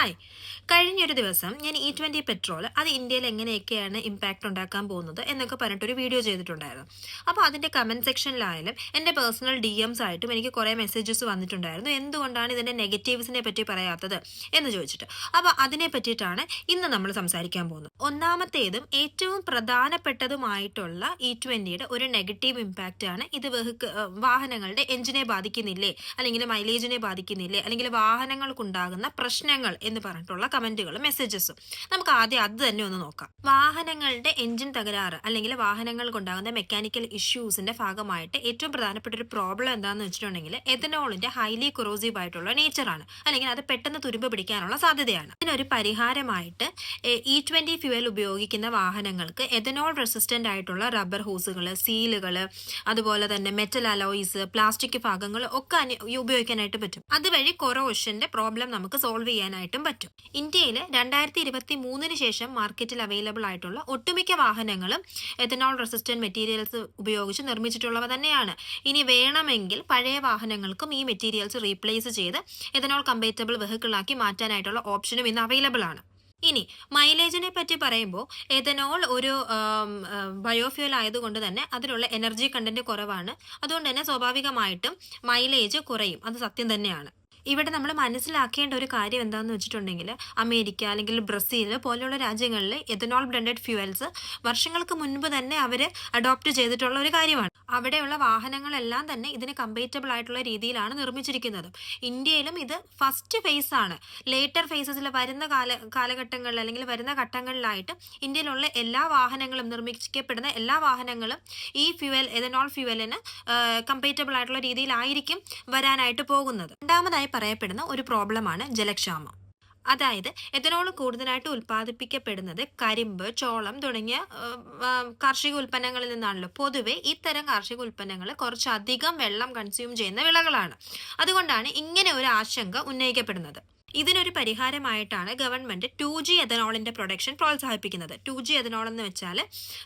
Hi, കഴിഞ്ഞൊരു ദിവസം ഞാൻ E20 പെട്രോൾ അത് ഇന്ത്യയിൽ എങ്ങനെയൊക്കെയാണ് ഇമ്പാക്റ്റ് ഉണ്ടാക്കാൻ പോകുന്നത് എന്നൊക്കെ പറഞ്ഞിട്ടൊരു വീഡിയോ ചെയ്തിട്ടുണ്ടായിരുന്നു. അപ്പോൾ അതിൻ്റെ കമൻറ്റ് സെക്ഷനിലായാലും എൻ്റെ പേഴ്സണൽ DMs ആയിട്ടും എനിക്ക് കുറേ മെസ്സേജസ് വന്നിട്ടുണ്ടായിരുന്നു, എന്തുകൊണ്ടാണ് ഇതിൻ്റെ നെഗറ്റീവ്സിനെ പറ്റി പറയാത്തത് എന്ന് ചോദിച്ചിട്ട്. അപ്പോൾ അതിനെ പറ്റിയിട്ടാണ് ഇന്ന് നമ്മൾ സംസാരിക്കാൻ പോകുന്നത്. ഒന്നാമത്തേതും ഏറ്റവും പ്രധാനപ്പെട്ടതുമായിട്ടുള്ള E20യുടെ ഒരു നെഗറ്റീവ് ഇമ്പാക്റ്റ് ആണ് ഇത് വാഹനങ്ങളുടെ എഞ്ചിനെ ബാധിക്കുന്നില്ലേ, അല്ലെങ്കിൽ മൈലേജിനെ ബാധിക്കുന്നില്ലേ, അല്ലെങ്കിൽ വാഹനങ്ങൾക്കുണ്ടാകുന്ന പ്രശ്നങ്ങൾ എന്ന് പറഞ്ഞിട്ടുള്ള കമന്റുകളും മെസ്സേജസും. നമുക്ക് ആദ്യം അത് തന്നെ ഒന്ന് നോക്കാം. വാഹനങ്ങളുടെ എഞ്ചിൻ തകരാറ് അല്ലെങ്കിൽ വാഹനങ്ങൾക്കുണ്ടാകുന്ന മെക്കാനിക്കൽ ഇഷ്യൂസിന്റെ ഭാഗമായിട്ട് ഏറ്റവും പ്രധാനപ്പെട്ട ഒരു പ്രോബ്ലം എന്താണെന്ന് വെച്ചിട്ടുണ്ടെങ്കിൽ എഥനോളിന്റെ ഹൈലി കൊറോസീവ് ആയിട്ടുള്ള നേച്ചറാണ്, അല്ലെങ്കിൽ അത് പെട്ടെന്ന് തുരുമ്പ് പിടിക്കാനുള്ള സാധ്യതയാണ്. ഇതിനൊരു പരിഹാരമായിട്ട് E20 ഫ്യൂവൽ ഉപയോഗിക്കുന്ന വാഹനങ്ങൾക്ക് എഥനോൾ റെസിസ്റ്റന്റ് ആയിട്ടുള്ള റബ്ബർ ഹോസുകൾ, സീലുകൾ, അതുപോലെ തന്നെ മെറ്റൽ അലോയ്സ്, പ്ലാസ്റ്റിക് ഭാഗങ്ങൾ ഒക്കെ ഉപയോഗിക്കാനായിട്ട് പറ്റും. അതുവഴി കൊറോഷന്റെ പ്രോബ്ലം നമുക്ക് സോൾവ് ചെയ്യാനായിട്ടും പറ്റും. ഇന്ത്യയിൽ 2023 ശേഷം മാർക്കറ്റിൽ അവൈലബിൾ ആയിട്ടുള്ള ഒട്ടുമിക്ക വാഹനങ്ങളും എഥനോൾ റെസിസ്റ്റന്റ് മെറ്റീരിയൽസ് ഉപയോഗിച്ച് നിർമ്മിച്ചിട്ടുള്ളവ തന്നെയാണ്. ഇനി വേണമെങ്കിൽ പഴയ വാഹനങ്ങൾക്കും ഈ മെറ്റീരിയൽസ് റീപ്ലേസ് ചെയ്ത് എഥനോൾ കമ്പാറ്റബിൾ വെഹിക്കിളാക്കി മാറ്റാനായിട്ടുള്ള ഓപ്ഷനും ഇന്ന് അവൈലബിൾ ആണ്. ഇനി മൈലേജിനെ പറ്റി പറയുമ്പോൾ എഥനോൾ ഒരു ബയോഫ്യൂൽ ആയതുകൊണ്ട് തന്നെ അതിലുള്ള എനർജി കണ്ടന്റ് കുറവാണ്. അതുകൊണ്ട് തന്നെ സ്വാഭാവികമായിട്ടും മൈലേജ് കുറയും, അത് സത്യം തന്നെയാണ്. ഇവിടെ നമ്മൾ മനസ്സിലാക്കേണ്ട ഒരു കാര്യം എന്താണെന്ന് വെച്ചിട്ടുണ്ടെങ്കിൽ അമേരിക്ക അല്ലെങ്കിൽ ബ്രസീൽ പോലെയുള്ള രാജ്യങ്ങളിൽ എഥനോൾ ബ്ലെൻഡഡ് ഫ്യൂവൽസ് വർഷങ്ങൾക്ക് മുൻപ് തന്നെ അവർ അഡോപ്റ്റ് ചെയ്തിട്ടുള്ള ഒരു കാര്യമാണ്. അവിടെയുള്ള വാഹനങ്ങളെല്ലാം തന്നെ ഇതിന് കമ്പാറ്റബിൾ ആയിട്ടുള്ള രീതിയിലാണ് നിർമ്മിച്ചിരിക്കുന്നത്. ഇന്ത്യയിലും ഇത് ഫസ്റ്റ് ഫേസ് ആണ്. ലേറ്റർ ഫേസസിൽ വരുന്ന കാലഘട്ടങ്ങളിൽ അല്ലെങ്കിൽ വരുന്ന ഘട്ടങ്ങളിലായിട്ട് ഇന്ത്യയിലുള്ള എല്ലാ വാഹനങ്ങളും, നിർമ്മിക്കപ്പെടുന്ന എല്ലാ വാഹനങ്ങളും ഈ എഥനോൾ ഫ്യൂവലിന് കമ്പാറ്റബിൾ ആയിട്ടുള്ള രീതിയിലായിരിക്കും വരാനായിട്ട് പോകുന്നത്. രണ്ടാമതായി പറയപ്പെടുന്ന ഒരു പ്രോബ്ലമാണ് ജലക്ഷാമം. അതായത് എഥനോൾ കൂടുതലായിട്ട് ഉൽപ്പാദിപ്പിക്കപ്പെടുന്നത് കരിമ്പ്, ചോളം തുടങ്ങിയ കാർഷിക ഉൽപ്പന്നങ്ങളിൽ നിന്നാണല്ലോ. പൊതുവെ ഇത്തരം കാർഷിക ഉൽപ്പന്നങ്ങൾ കുറച്ചധികം വെള്ളം കൺസ്യൂം ചെയ്യുന്ന വിളകളാണ്. അതുകൊണ്ടാണ് ഇങ്ങനെ ഒരു ആശങ്ക ഉന്നയിക്കപ്പെടുന്നത്. ഇതിനൊരു പരിഹാരമായിട്ടാണ് ഗവൺമെന്റ് 2G എഥനോളിന്റെ പ്രൊഡക്ഷൻ പ്രോത്സാഹിപ്പിക്കുന്നത്. 2G എഥനോൾ എന്ന് വെച്ചാൽ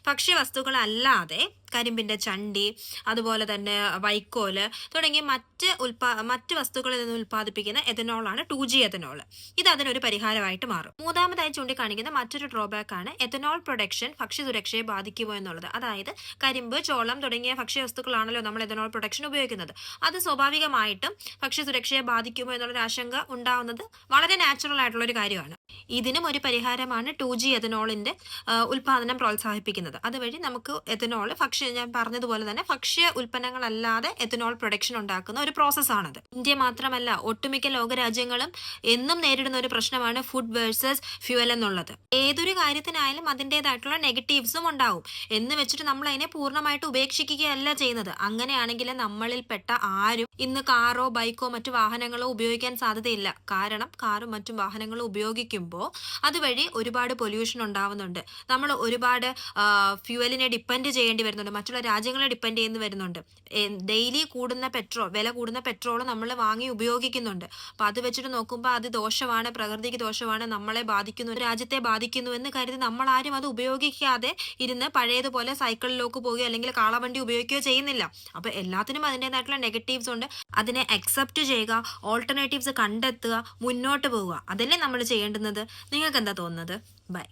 ഭക്ഷ്യവസ്തുക്കളല്ലാതെ കരിമ്പിന്റെ ചണ്ടി, അതുപോലെ തന്നെ വൈക്കോല് തുടങ്ങിയ മറ്റ് വസ്തുക്കളിൽ നിന്ന് ഉൽപ്പാദിപ്പിക്കുന്ന എഥനോളാണ് 2G എഥനോൾ. ഇത് അതിനൊരു പരിഹാരമായിട്ട് മാറും. മൂന്നാമതായി ചൂണ്ടിക്കാണിക്കുന്ന മറ്റൊരു ഡ്രോബാക്ക് ആണ് എഥനോൾ പ്രൊഡക്ഷൻ ഭക്ഷ്യസുരക്ഷയെ ബാധിക്കുമോ എന്നുള്ളത്. അതായത് കരിമ്പ്, ചോളം തുടങ്ങിയ ഭക്ഷ്യവസ്തുക്കളാണല്ലോ നമ്മൾ എഥനോൾ പ്രൊഡക്ഷൻ ഉപയോഗിക്കുന്നത്. അത് സ്വാഭാവികമായിട്ടും ഭക്ഷ്യസുരക്ഷയെ ബാധിക്കുമോ എന്നുള്ളൊരു ആശങ്ക ഉണ്ടാവുന്നത് വളരെ നാച്ചുറൽ ആയിട്ടുള്ള ഒരു കാര്യമാണ്. ഇതിനും ഒരു പരിഹാരമാണ് 2G എഥനോളിന്റെ ഉൽപാദനം പ്രോത്സാഹിപ്പിക്കുന്നത്. അതുവഴി നമുക്ക് എഥനോൾ ഞാൻ പറഞ്ഞതുപോലെ തന്നെ ഭക്ഷ്യ ഉൽപ്പന്നങ്ങളല്ലാതെ എഥനോൾ പ്രൊഡക്ഷൻ ഉണ്ടാക്കുന്ന ഒരു പ്രോസസ്സാണത്. ഇന്ത്യ മാത്രമല്ല, ഒട്ടുമിക്ക ലോകരാജ്യങ്ങളും എന്നും നേരിടുന്ന ഒരു പ്രശ്നമാണ് ഫുഡ് വേഴ്സസ് ഫ്യൂവൽ എന്നുള്ളത്. ഏതൊരു കാര്യത്തിനായാലും അതിൻ്റെതായിട്ടുള്ള നെഗറ്റീവ്സും ഉണ്ടാവും. എന്ന് വെച്ചിട്ട് നമ്മൾ അതിനെ പൂർണ്ണമായിട്ട് ഉപേക്ഷിക്കുകയല്ല ചെയ്യുന്നത്. അങ്ങനെയാണെങ്കിൽ നമ്മളിൽപ്പെട്ട ആരും ഇന്ന് കാറോ ബൈക്കോ മറ്റു വാഹനങ്ങളോ ഉപയോഗിക്കാൻ സാധ്യതയില്ല. കാരണം കാറും മറ്റും വാഹനങ്ങളും ഉപയോഗിക്കുമ്പോൾ അതുവഴി ഒരുപാട് പൊല്യൂഷൻ ഉണ്ടാവുന്നുണ്ട്. നമ്മൾ ഒരുപാട് ഫ്യൂവലിനെ ഡിപ്പെൻഡ് ചെയ്യേണ്ടി വരുന്നുണ്ട്, മറ്റുള്ള രാജ്യങ്ങളെ ഡിപ്പെൻഡ് ചെയ്യുന്നു വരുന്നുണ്ട്. ഡെയിലി വില കൂടുന്ന പെട്രോൾ നമ്മൾ വാങ്ങി ഉപയോഗിക്കുന്നുണ്ട്. അപ്പം അത് വെച്ചിട്ട് നോക്കുമ്പോൾ അത് ദോഷമാണ്, പ്രകൃതിക്ക് ദോഷമാണ്, നമ്മളെ ബാധിക്കുന്നു, രാജ്യത്തെ ബാധിക്കുന്നു എന്ന് കരുതി നമ്മൾ ആരും അത് ഉപയോഗിക്കാതെ ഇരുന്ന് പഴയതുപോലെ സൈക്കിളിലേക്ക് പോവുകയോ അല്ലെങ്കിൽ കാളവണ്ടി ഉപയോഗിക്കുകയോ ചെയ്യുന്നില്ല. അപ്പോൾ എല്ലാത്തിനും അതിൻ്റെതായിട്ടുള്ള നെഗറ്റീവ്സ് ഉണ്ട്. അതിനെ അക്സെപ്റ്റ് ചെയ്യുക, ഓൾട്ടർനേറ്റീവ്സ് കണ്ടെത്തുക, മുന്നോട്ട് പോവുക, അതല്ലേ നമ്മൾ ചെയ്യേണ്ടുന്നത്. നിങ്ങൾക്ക് എന്താ തോന്നുന്നത്? ബൈ.